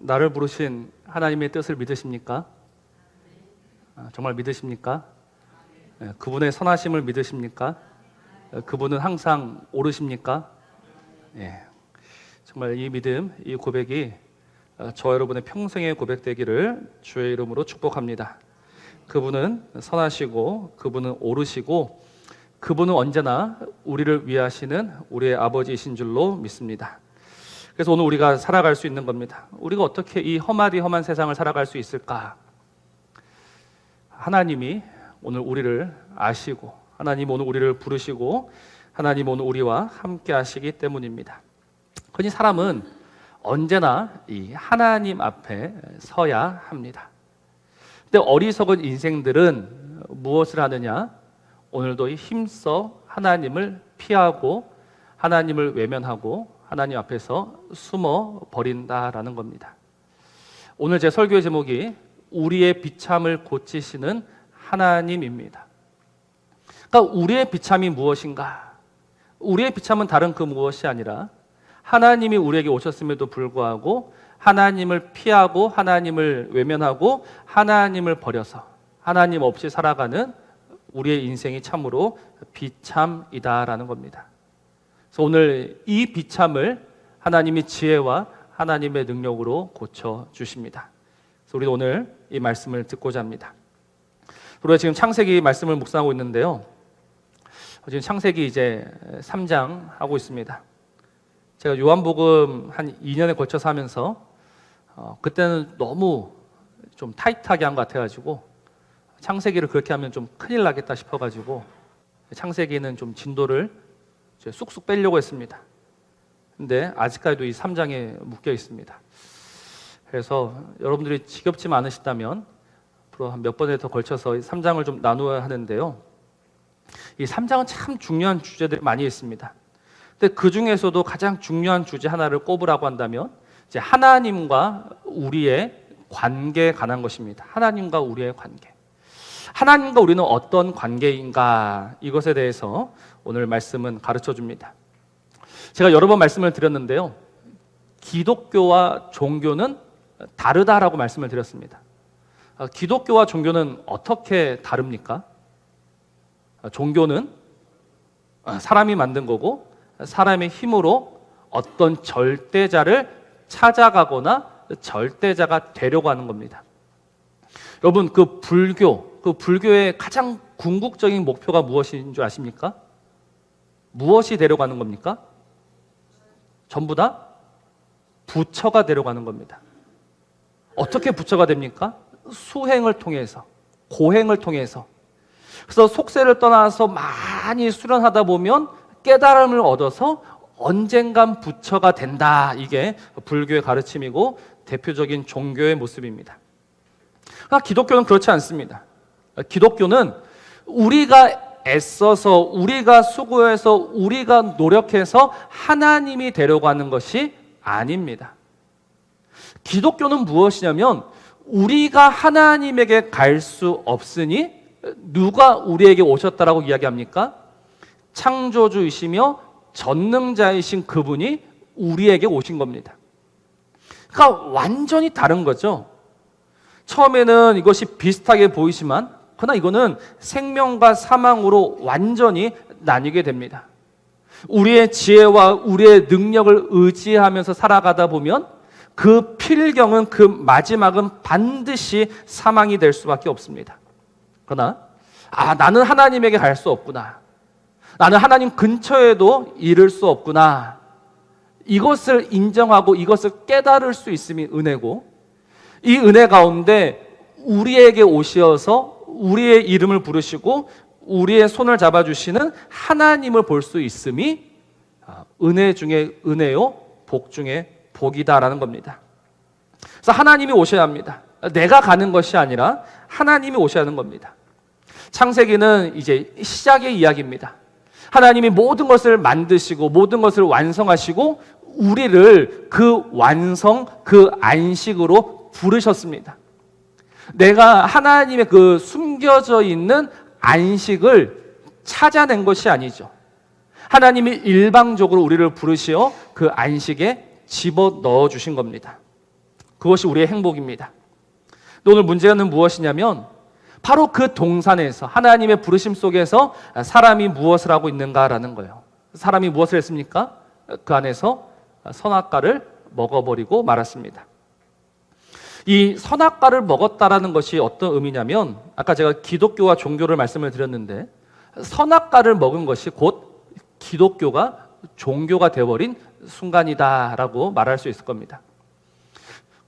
나를 부르신 하나님의 뜻을 믿으십니까? 정말 믿으십니까? 그분의 선하심을 믿으십니까? 그분은 항상 오르십니까? 정말 이 믿음, 이 고백이 저 여러분의 평생의 고백되기를 주의 이름으로 축복합니다. 그분은 선하시고 그분은 오르시고 그분은 언제나 우리를 위하시는 우리의 아버지이신 줄로 믿습니다. 그래서 오늘 우리가 살아갈 수 있는 겁니다. 우리가 어떻게 이 험하디 험한 세상을 살아갈 수 있을까? 하나님이 오늘 우리를 아시고 하나님 오늘 우리를 부르시고 하나님 오늘 우리와 함께 하시기 때문입니다. 흔히 사람은 언제나 이 하나님 앞에 서야 합니다. 근데 어리석은 인생들은 무엇을 하느냐? 오늘도 힘써 하나님을 피하고 하나님을 외면하고 하나님 앞에서 숨어 버린다라는 겁니다. 오늘 제 설교의 제목이 우리의 비참을 고치시는 하나님입니다. 그러니까 우리의 비참이 무엇인가? 우리의 비참은 다른 그 무엇이 아니라 하나님이 우리에게 오셨음에도 불구하고 하나님을 피하고 하나님을 외면하고 하나님을 버려서 하나님 없이 살아가는 우리의 인생이 참으로 비참이다라는 겁니다. 그래서 오늘 이 비참을 하나님이 지혜와 하나님의 능력으로 고쳐주십니다. 그래서 우리 오늘 이 말씀을 듣고자 합니다. 우리가 지금 창세기 말씀을 묵상하고 있는데요. 지금 창세기 이제 3장 하고 있습니다. 제가 요한복음 한 2년에 걸쳐서 하면서 그때는 너무 좀 타이트하게 한 것 같아가지고 창세기를 그렇게 하면 좀 큰일 나겠다 싶어가지고 창세기는 좀 진도를 쑥쑥 빼려고 했습니다. 근데 아직까지도 이 3장에 묶여 있습니다. 그래서 여러분들이 지겹지 않으시다면 앞으로 한 몇 번에 더 걸쳐서 이 3장을 좀 나누어야 하는데요. 이 3장은 참 중요한 주제들이 많이 있습니다. 근데 그 중에서도 가장 중요한 주제 하나를 꼽으라고 한다면 이제 하나님과 우리의 관계에 관한 것입니다. 하나님과 우리의 관계. 하나님과 우리는 어떤 관계인가? 이것에 대해서 오늘 말씀은 가르쳐 줍니다. 제가 여러 번 말씀을 드렸는데요. 기독교와 종교는 다르다라고 말씀을 드렸습니다. 기독교와 종교는 어떻게 다릅니까? 종교는 사람이 만든 거고 사람의 힘으로 어떤 절대자를 찾아가거나 절대자가 되려고 하는 겁니다. 여러분 그 불교의 가장 궁극적인 목표가 무엇인 줄 아십니까? 무엇이 되려고 하는 겁니까? 전부 다 부처가 되려고 하는 겁니다. 어떻게 부처가 됩니까? 수행을 통해서, 고행을 통해서. 그래서 속세를 떠나서 많이 수련하다 보면 깨달음을 얻어서 언젠간 부처가 된다. 이게 불교의 가르침이고 대표적인 종교의 모습입니다. 그러나 기독교는 그렇지 않습니다. 기독교는 우리가 애써서 우리가 수고해서 우리가 노력해서 하나님이 되려고 하는 것이 아닙니다. 기독교는 무엇이냐면 우리가 하나님에게 갈 수 없으니 누가 우리에게 오셨다라고 이야기합니까? 창조주이시며 전능자이신 그분이 우리에게 오신 겁니다. 그러니까 완전히 다른 거죠. 처음에는 이것이 비슷하게 보이지만 그러나 이거는 생명과 사망으로 완전히 나뉘게 됩니다. 우리의 지혜와 우리의 능력을 의지하면서 살아가다 보면 그 필경은 그 마지막은 반드시 사망이 될 수밖에 없습니다. 그러나 나는 하나님에게 갈 수 없구나. 나는 하나님 근처에도 이를 수 없구나. 이것을 인정하고 이것을 깨달을 수 있음이 은혜고 이 은혜 가운데 우리에게 오시어서 우리의 이름을 부르시고 우리의 손을 잡아주시는 하나님을 볼 수 있음이 은혜 중에 은혜요 복 중에 복이다라는 겁니다. 그래서 하나님이 오셔야 합니다. 내가 가는 것이 아니라 하나님이 오셔야 하는 겁니다. 창세기는 이제 시작의 이야기입니다. 하나님이 모든 것을 만드시고 모든 것을 완성하시고 우리를 그 완성, 그 안식으로 부르셨습니다. 내가 하나님의 그 숨겨져 있는 안식을 찾아낸 것이 아니죠. 하나님이 일방적으로 우리를 부르시어 그 안식에 집어넣어 주신 겁니다. 그것이 우리의 행복입니다. 오늘 문제는 무엇이냐면 바로 그 동산에서 하나님의 부르심 속에서 사람이 무엇을 하고 있는가라는 거예요. 사람이 무엇을 했습니까? 그 안에서 선악과를 먹어버리고 말았습니다. 이 선악과를 먹었다라는 것이 어떤 의미냐면 아까 제가 기독교와 종교를 말씀을 드렸는데 선악과를 먹은 것이 곧 기독교가 종교가 되어버린 순간이다라고 말할 수 있을 겁니다.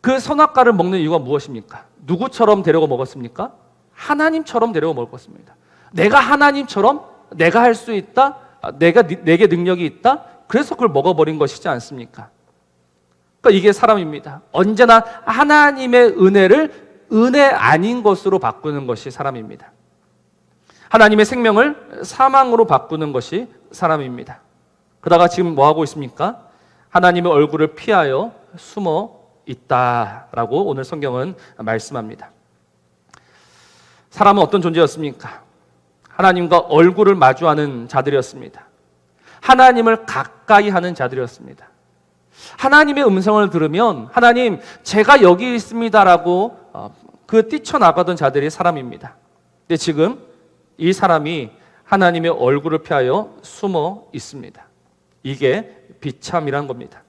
그 선악과를 먹는 이유가 무엇입니까? 누구처럼 데려고 먹었습니까? 하나님처럼 데려고 먹었습니다. 내가 하나님처럼 내가 할 수 있다, 내게 능력이 있다, 그래서 그걸 먹어버린 것이지 않습니까? 그러니까 이게 사람입니다. 언제나 하나님의 은혜를 은혜 아닌 것으로 바꾸는 것이 사람입니다. 하나님의 생명을 사망으로 바꾸는 것이 사람입니다. 그러다가 지금 뭐 하고 있습니까? 하나님의 얼굴을 피하여 숨어 있다라고 오늘 성경은 말씀합니다. 사람은 어떤 존재였습니까? 하나님과 얼굴을 마주하는 자들이었습니다. 하나님을 가까이 하는 자들이었습니다. 하나님의 음성을 들으면 하나님 제가 여기 있습니다라고 뛰쳐나가던 자들이 사람입니다. 근데 지금 이 사람이 하나님의 얼굴을 피하여 숨어 있습니다. 이게 비참이란 겁니다.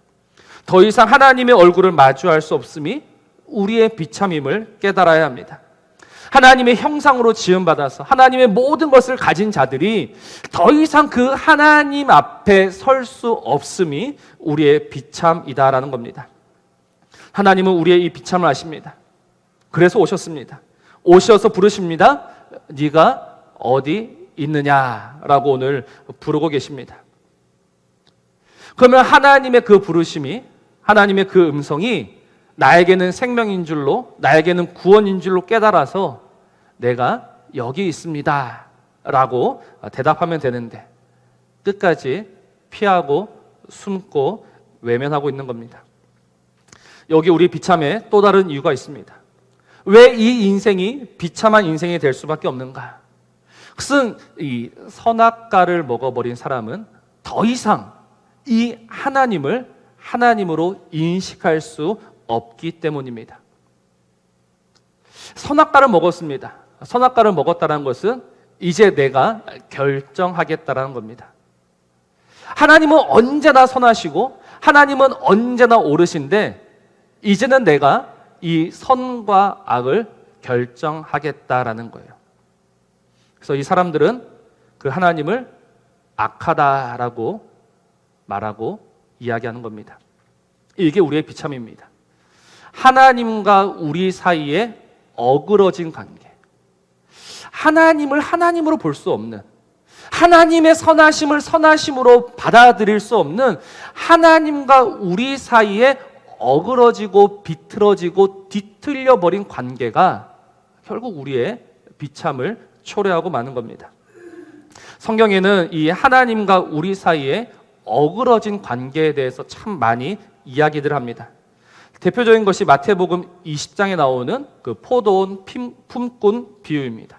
더 이상 하나님의 얼굴을 마주할 수 없음이 우리의 비참임을 깨달아야 합니다. 하나님의 형상으로 지음받아서 하나님의 모든 것을 가진 자들이 더 이상 그 하나님 앞에 설 수 없음이 우리의 비참이다라는 겁니다. 하나님은 우리의 이 비참을 아십니다. 그래서 오셨습니다. 오셔서 부르십니다. 네가 어디 있느냐라고 오늘 부르고 계십니다. 그러면 하나님의 그 부르심이, 하나님의 그 음성이 나에게는 생명인 줄로, 나에게는 구원인 줄로 깨달아서 내가 여기 있습니다 라고 대답하면 되는데 끝까지 피하고 숨고 외면하고 있는 겁니다. 여기 우리 비참에 또 다른 이유가 있습니다. 왜 이 인생이 비참한 인생이 될 수밖에 없는가? 그것은 이 선악과를 먹어버린 사람은 더 이상 이 하나님을 하나님으로 인식할 수 없기 때문입니다. 선악과를 먹었습니다. 선악과를 먹었다는 것은 이제 내가 결정하겠다라는 겁니다. 하나님은 언제나 선하시고 하나님은 언제나 옳으신데 이제는 내가 이 선과 악을 결정하겠다라는 거예요. 그래서 이 사람들은 그 하나님을 악하다라고 말하고 이야기하는 겁니다. 이게 우리의 비참입니다. 하나님과 우리 사이에 어그러진 관계, 하나님을 하나님으로 볼 수 없는, 하나님의 선하심을 선하심으로 받아들일 수 없는 하나님과 우리 사이에 어그러지고 비틀어지고 뒤틀려버린 관계가 결국 우리의 비참을 초래하고 마는 겁니다. 성경에는 이 하나님과 우리 사이에 어그러진 관계에 대해서 참 많이 이야기들 합니다. 대표적인 것이 마태복음 20장에 나오는 그 포도원 품꾼 비유입니다.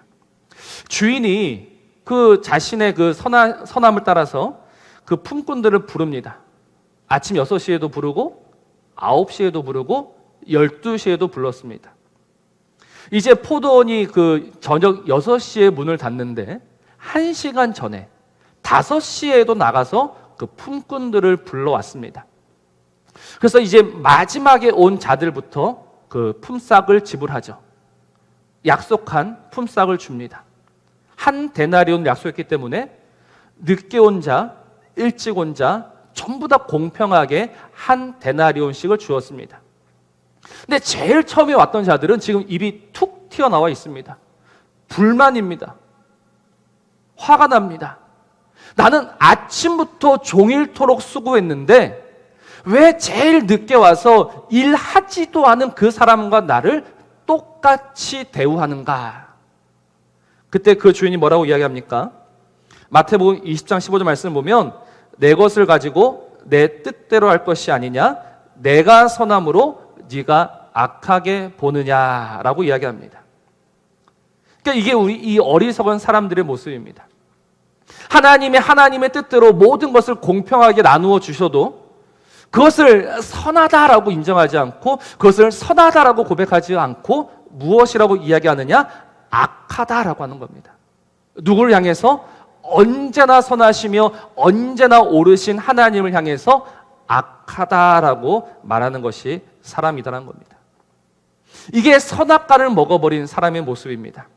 주인이 그 자신의 그 선함을 따라서 그 품꾼들을 부릅니다. 아침 6시에도 부르고 9시에도 부르고 12시에도 불렀습니다. 이제 포도원이 그 저녁 6시에 문을 닫는데 1시간 전에 5시에도 나가서 그 품꾼들을 불러왔습니다. 그래서 이제 마지막에 온 자들부터 그 품삯을 지불하죠. 약속한 품삯을 줍니다. 한 데나리온 약속했기 때문에 늦게 온 자, 일찍 온 자 전부 다 공평하게 한 데나리온씩을 주었습니다. 근데 제일 처음에 왔던 자들은 지금 입이 툭 튀어나와 있습니다. 불만입니다. 화가 납니다. 나는 아침부터 종일토록 수고했는데 왜 제일 늦게 와서 일하지도 않은 그 사람과 나를 똑같이 대우하는가? 그때 그 주인이 뭐라고 이야기합니까? 마태복음 20장 15절 말씀을 보면 내 것을 가지고 내 뜻대로 할 것이 아니냐? 내가 선함으로 네가 악하게 보느냐라고 이야기합니다. 그러니까 이게 우리 이 어리석은 사람들의 모습입니다. 하나님의 뜻대로 모든 것을 공평하게 나누어 주셔도 그것을 선하다라고 인정하지 않고 그것을 선하다라고 고백하지 않고 무엇이라고 이야기하느냐? 악하다라고 하는 겁니다. 누구를 향해서? 언제나 선하시며 언제나 옳으신 하나님을 향해서 악하다라고 말하는 것이 사람이다라는 겁니다. 이게 선악과를 먹어버린 사람의 모습입니다.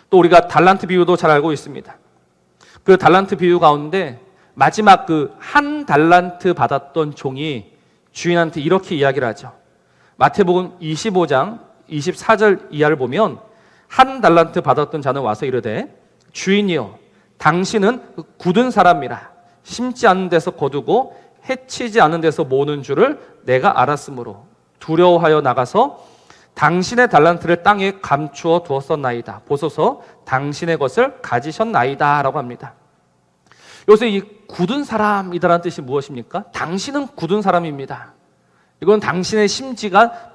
또 우리가 달란트 비유도 잘 알고 있습니다. 그 달란트 비유 가운데 마지막 그 한 달란트 받았던 종이 주인한테 이렇게 이야기를 하죠. 마태복음 25장 24절 이하를 보면 한 달란트 받았던 자는 와서 이르되 주인이여 당신은 굳은 사람이라 심지 않는 데서 거두고 해치지 않는 데서 모으는 줄을 내가 알았으므로 두려워하여 나가서 당신의 달란트를 땅에 감추어 두었었나이다. 보소서 당신의 것을 가지셨나이다 라고 합니다. 여기서 이 굳은 사람이다라는 뜻이 무엇입니까? 당신은 굳은 사람입니다. 이건 당신의 심지가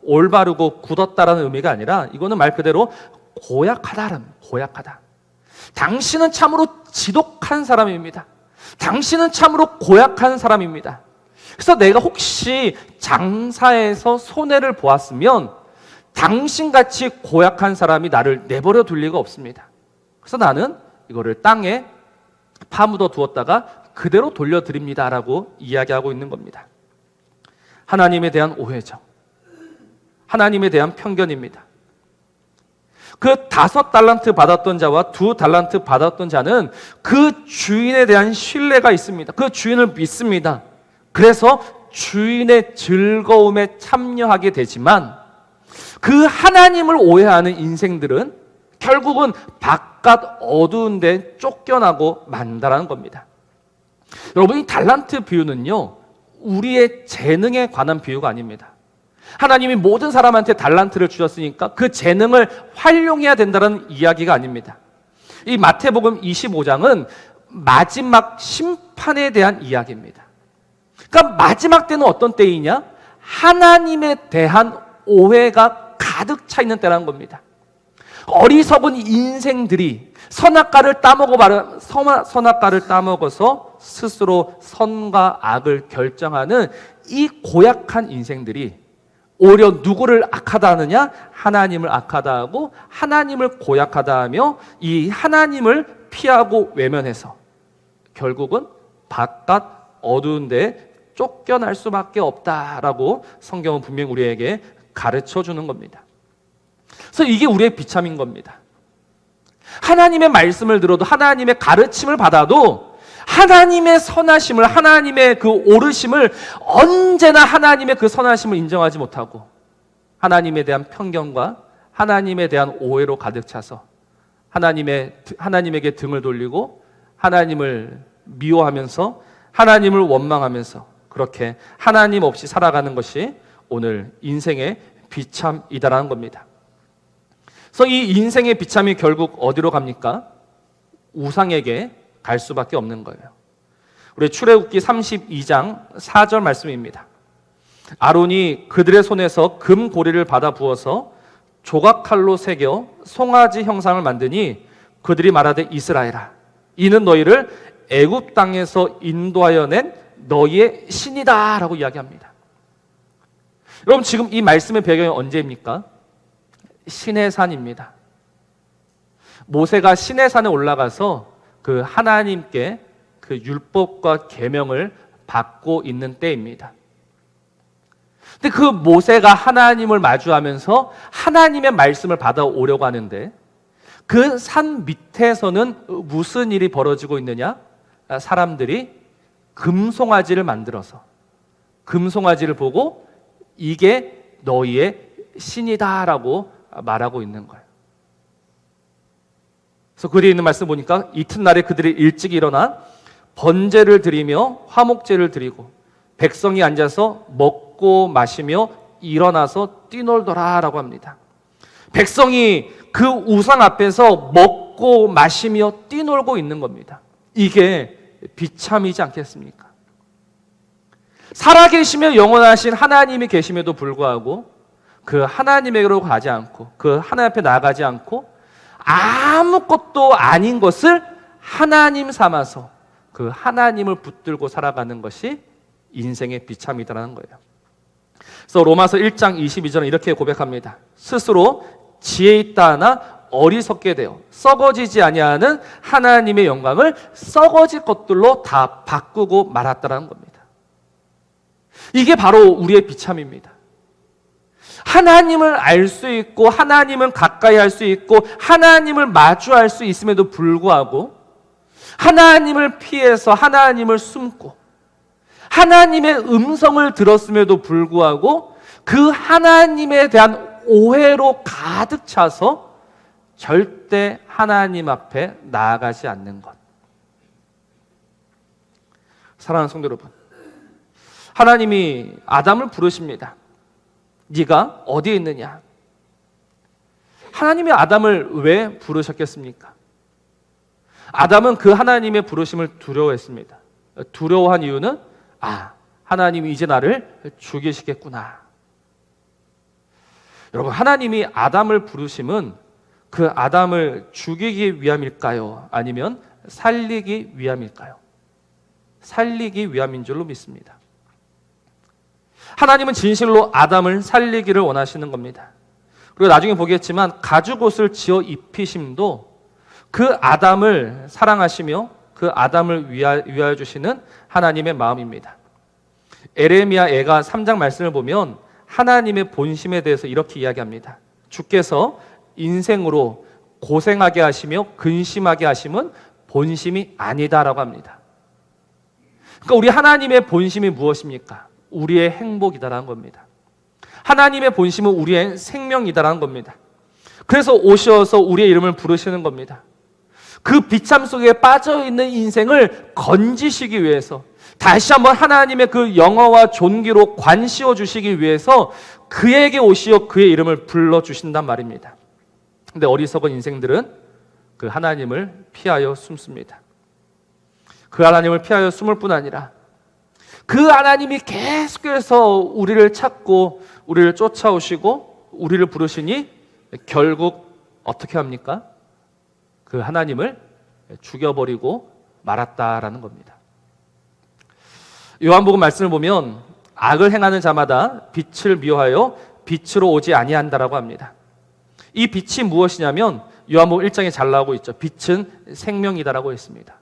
올바르고 굳었다라는 의미가 아니라 이거는 말 그대로 고약하다라는, 고약하다. 당신은 참으로 지독한 사람입니다. 당신은 참으로 고약한 사람입니다. 그래서 내가 혹시 장사에서 손해를 보았으면 당신같이 고약한 사람이 나를 내버려 둘 리가 없습니다. 그래서 나는 이거를 땅에 파묻어 두었다가 그대로 돌려드립니다라고 이야기하고 있는 겁니다. 하나님에 대한 오해죠. 하나님에 대한 편견입니다. 그 5달란트 받았던 자와 2달란트 받았던 자는 그 주인에 대한 신뢰가 있습니다. 그 주인을 믿습니다. 그래서 주인의 즐거움에 참여하게 되지만 그 하나님을 오해하는 인생들은 결국은 바깥 어두운 데 쫓겨나고 만다라는 겁니다. 여러분, 이 달란트 비유는요, 우리의 재능에 관한 비유가 아닙니다. 하나님이 모든 사람한테 달란트를 주셨으니까 그 재능을 활용해야 된다는 이야기가 아닙니다. 이 마태복음 25장은 마지막 심판에 대한 이야기입니다. 그러니까 마지막 때는 어떤 때이냐? 하나님에 대한 오해가 가득 차 있는 때라는 겁니다. 어리석은 인생들이 선악과를 따먹어서 스스로 선과 악을 결정하는 이 고약한 인생들이 오히려 누구를 악하다 하느냐? 하나님을 악하다 하고 하나님을 고약하다 하며 이 하나님을 피하고 외면해서 결국은 바깥 어두운 데 쫓겨날 수밖에 없다라고 성경은 분명히 우리에게 가르쳐 주는 겁니다. 그래서 이게 우리의 비참인 겁니다. 하나님의 말씀을 들어도 하나님의 가르침을 받아도 하나님의 선하심을, 하나님의 그 오르심을 언제나 하나님의 그 선하심을 인정하지 못하고 하나님에 대한 편견과 하나님에 대한 오해로 가득 차서 하나님에게 등을 돌리고 하나님을 미워하면서 하나님을 원망하면서 그렇게 하나님 없이 살아가는 것이 오늘 인생의 비참이다라는 겁니다. 그래서 이 인생의 비참이 결국 어디로 갑니까? 우상에게 갈 수밖에 없는 거예요. 우리 출애굽기 32장 4절 말씀입니다. 아론이 그들의 손에서 금고리를 받아 부어서 조각칼로 새겨 송아지 형상을 만드니 그들이 말하되 이스라엘아 이는 너희를 애굽 땅에서 인도하여 낸 너희의 신이다 라고 이야기합니다. 여러분, 지금 이 말씀의 배경이 언제입니까? 시내산입니다. 모세가 시내산에 올라가서 그 하나님께 그 율법과 계명을 받고 있는 때입니다. 근데 그 모세가 하나님을 마주하면서 하나님의 말씀을 받아오려고 하는데 그 산 밑에서는 무슨 일이 벌어지고 있느냐? 사람들이 금송아지를 만들어서 금송아지를 보고 이게 너희의 신이다라고 말하고 있는 거예요. 그래서 글에 있는 말씀 보니까 이튿날에 그들이 일찍 일어나 번제를 드리며 화목제를 드리고 백성이 앉아서 먹고 마시며 일어나서 뛰놀더라라고 합니다. 백성이 그 우상 앞에서 먹고 마시며 뛰놀고 있는 겁니다. 이게 비참이지 않겠습니까? 살아계시며 영원하신 하나님이 계심에도 불구하고 그 하나님에게로 가지 않고 그 하나님 앞에 나아가지 않고 아무것도 아닌 것을 하나님 삼아서 그 하나님을 붙들고 살아가는 것이 인생의 비참이다라는 거예요. 그래서 로마서 1장 22절은 이렇게 고백합니다. 스스로 지혜 있다 하나 어리석게 되어 썩어지지 아니하는 하나님의 영광을 썩어질 것들로 다 바꾸고 말았다라는 겁니다. 이게 바로 우리의 비참입니다. 하나님을 알 수 있고 하나님을 가까이 할 수 있고 하나님을 마주할 수 있음에도 불구하고 하나님을 피해서 하나님을 숨고 하나님의 음성을 들었음에도 불구하고 그 하나님에 대한 오해로 가득 차서 절대 하나님 앞에 나아가지 않는 것. 사랑하는 성도 여러분, 하나님이 아담을 부르십니다. 네가 어디에 있느냐? 하나님이 아담을 왜 부르셨겠습니까? 아담은 그 하나님의 부르심을 두려워했습니다. 두려워한 이유는 하나님이 이제 나를 죽이시겠구나. 여러분, 하나님이 아담을 부르심은 그 아담을 죽이기 위함일까요? 아니면 살리기 위함일까요? 살리기 위함인 줄로 믿습니다. 하나님은 진실로 아담을 살리기를 원하시는 겁니다. 그리고 나중에 보겠지만 가죽옷을 지어 입히심도 그 아담을 사랑하시며 그 아담을 위하여 주시는 하나님의 마음입니다. 에레미야 애가 3장 말씀을 보면 하나님의 본심에 대해서 이렇게 이야기합니다. 주께서 인생으로 고생하게 하시며 근심하게 하심은 본심이 아니다라고 합니다. 그러니까 우리 하나님의 본심이 무엇입니까? 우리의 행복이다라는 겁니다. 하나님의 본심은 우리의 생명이다라는 겁니다. 그래서 오셔서 우리의 이름을 부르시는 겁니다. 그 비참 속에 빠져있는 인생을 건지시기 위해서 다시 한번 하나님의 그 영어와 존귀로 관씌워 주시기 위해서 그에게 오시어 그의 이름을 불러주신단 말입니다. 근데 어리석은 인생들은 그 하나님을 피하여 숨습니다. 그 하나님을 피하여 숨을 뿐 아니라 그 하나님이 계속해서 우리를 찾고 우리를 쫓아오시고 우리를 부르시니 결국 어떻게 합니까? 그 하나님을 죽여버리고 말았다라는 겁니다. 요한복음 말씀을 보면 악을 행하는 자마다 빛을 미워하여 빛으로 오지 아니한다라고 합니다. 이 빛이 무엇이냐면 요한복음 1장에 잘 나오고 있죠. 빛은 생명이다라고 했습니다.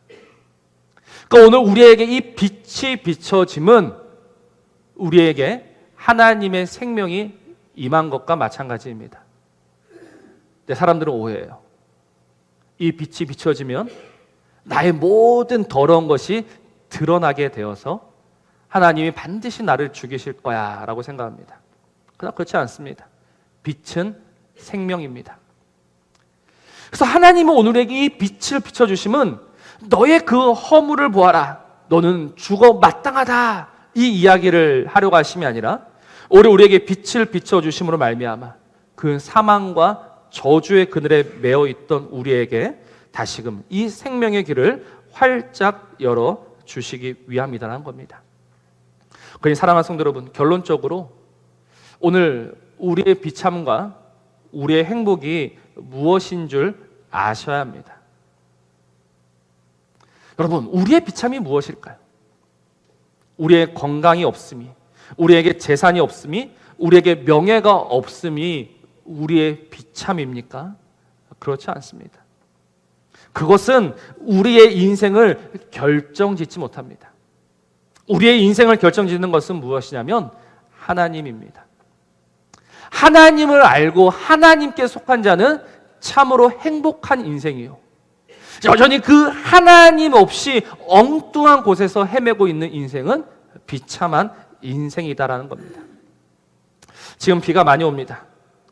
그러니까 오늘 우리에게 이 빛이 비춰짐은 우리에게 하나님의 생명이 임한 것과 마찬가지입니다. 근데 사람들은 오해해요. 이 빛이 비춰지면 나의 모든 더러운 것이 드러나게 되어서 하나님이 반드시 나를 죽이실 거야 라고 생각합니다. 그러나 그렇지 않습니다. 빛은 생명입니다. 그래서 하나님은 오늘에게 이 빛을 비춰주심은 너의 그 허물을 보아라, 너는 죽어 마땅하다, 이 이야기를 하려고 하심이 아니라 오히려 우리에게 빛을 비춰주심으로 말미암아 그 사망과 저주의 그늘에 매어 있던 우리에게 다시금 이 생명의 길을 활짝 열어 주시기 위함이라는 겁니다. 그러니 사랑하는 성도 여러분, 결론적으로 오늘 우리의 비참과 우리의 행복이 무엇인 줄 아셔야 합니다. 여러분, 우리의 비참이 무엇일까요? 우리의 건강이 없음이, 우리에게 재산이 없음이, 우리에게 명예가 없음이 우리의 비참입니까? 그렇지 않습니다. 그것은 우리의 인생을 결정짓지 못합니다. 우리의 인생을 결정짓는 것은 무엇이냐면 하나님입니다. 하나님을 알고 하나님께 속한 자는 참으로 행복한 인생이요, 여전히 그 하나님 없이 엉뚱한 곳에서 헤매고 있는 인생은 비참한 인생이다라는 겁니다. 지금 비가 많이 옵니다.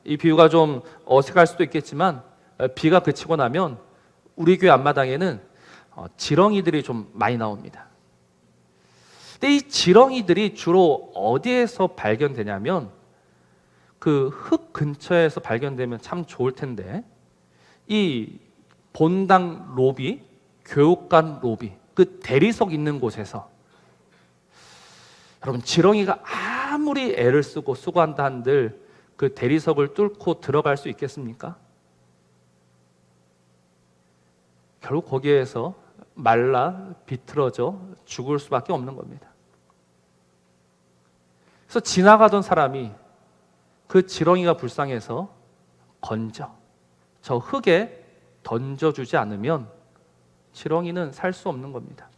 이 비유가 좀 어색할 수도 있겠지만 비가 그치고 나면 우리 교회 앞마당에는 지렁이들이 좀 많이 나옵니다. 근데 이 지렁이들이 주로 어디에서 발견되냐면 그 흙 근처에서 발견되면 참 좋을 텐데 이 본당 로비, 교육관 로비, 그 대리석 있는 곳에서 여러분, 지렁이가 아무리 애를 쓰고 수고한다 한들 그 대리석을 뚫고 들어갈 수 있겠습니까? 결국 거기에서 말라 비틀어져 죽을 수밖에 없는 겁니다. 그래서 지나가던 사람이 그 지렁이가 불쌍해서 건져 저 흙에 던져주지 않으면 지렁이는 살 수 없는 겁니다.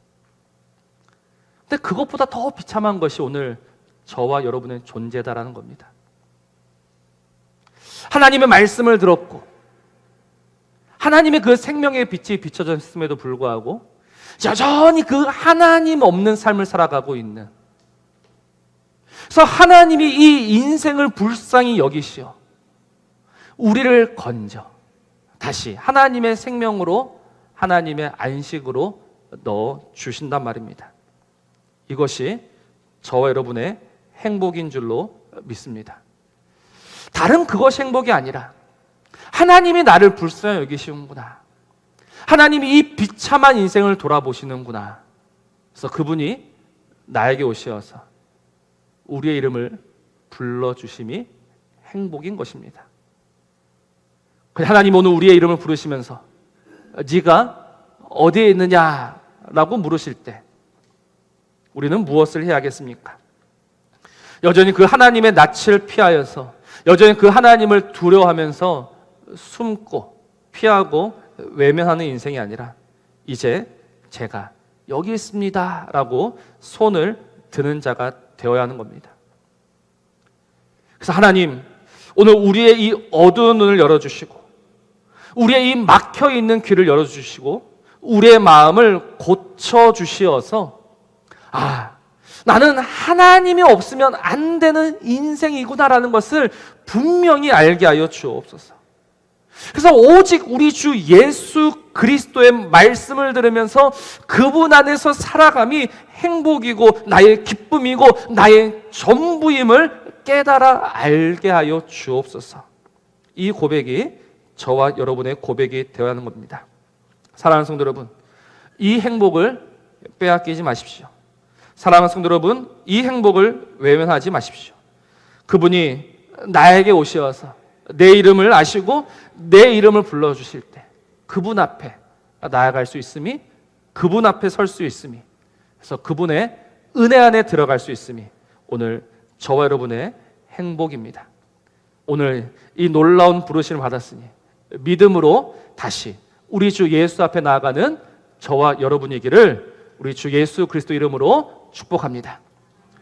근데 그것보다 더 비참한 것이 오늘 저와 여러분의 존재다라는 겁니다. 하나님의 말씀을 들었고 하나님의 그 생명의 빛이 비춰졌음에도 불구하고 여전히 그 하나님 없는 삶을 살아가고 있는, 그래서 하나님이 이 인생을 불쌍히 여기시어 우리를 건져 다시 하나님의 생명으로 하나님의 안식으로 넣어 주신단 말입니다. 이것이 저와 여러분의 행복인 줄로 믿습니다. 다른 그것이 행복이 아니라 하나님이 나를 불쌍히 여기시는구나, 하나님이 이 비참한 인생을 돌아보시는구나, 그래서 그분이 나에게 오시어서 우리의 이름을 불러주심이 행복인 것입니다. 하나님 오늘 우리의 이름을 부르시면서 네가 어디에 있느냐라고 물으실 때 우리는 무엇을 해야겠습니까? 여전히 그 하나님의 낯을 피하여서, 여전히 그 하나님을 두려워하면서 숨고 피하고 외면하는 인생이 아니라 이제 제가 여기 있습니다 라고 손을 드는 자가 되어야 하는 겁니다. 그래서 하나님, 오늘 우리의 이 어두운 눈을 열어주시고 우리의 이 막혀있는 귀를 열어주시고 우리의 마음을 고쳐주시어서 나는 하나님이 없으면 안 되는 인생이구나라는 것을 분명히 알게 하여 주옵소서. 그래서 오직 우리 주 예수 그리스도의 말씀을 들으면서 그분 안에서 살아감이 행복이고 나의 기쁨이고 나의 전부임을 깨달아 알게 하여 주옵소서. 이 고백이 저와 여러분의 고백이 되어야 하는 겁니다. 사랑하는 성도 여러분, 이 행복을 빼앗기지 마십시오. 사랑하는 성도 여러분, 이 행복을 외면하지 마십시오. 그분이 나에게 오셔서 내 이름을 아시고 내 이름을 불러주실 때 그분 앞에 나아갈 수 있음이, 그분 앞에 설 수 있음이, 그래서 그분의 은혜 안에 들어갈 수 있음이 오늘 저와 여러분의 행복입니다. 오늘 이 놀라운 부르심을 받았으니 믿음으로 다시 우리 주 예수 앞에 나아가는 저와 여러분이기를 우리 주 예수 그리스도 이름으로 축복합니다.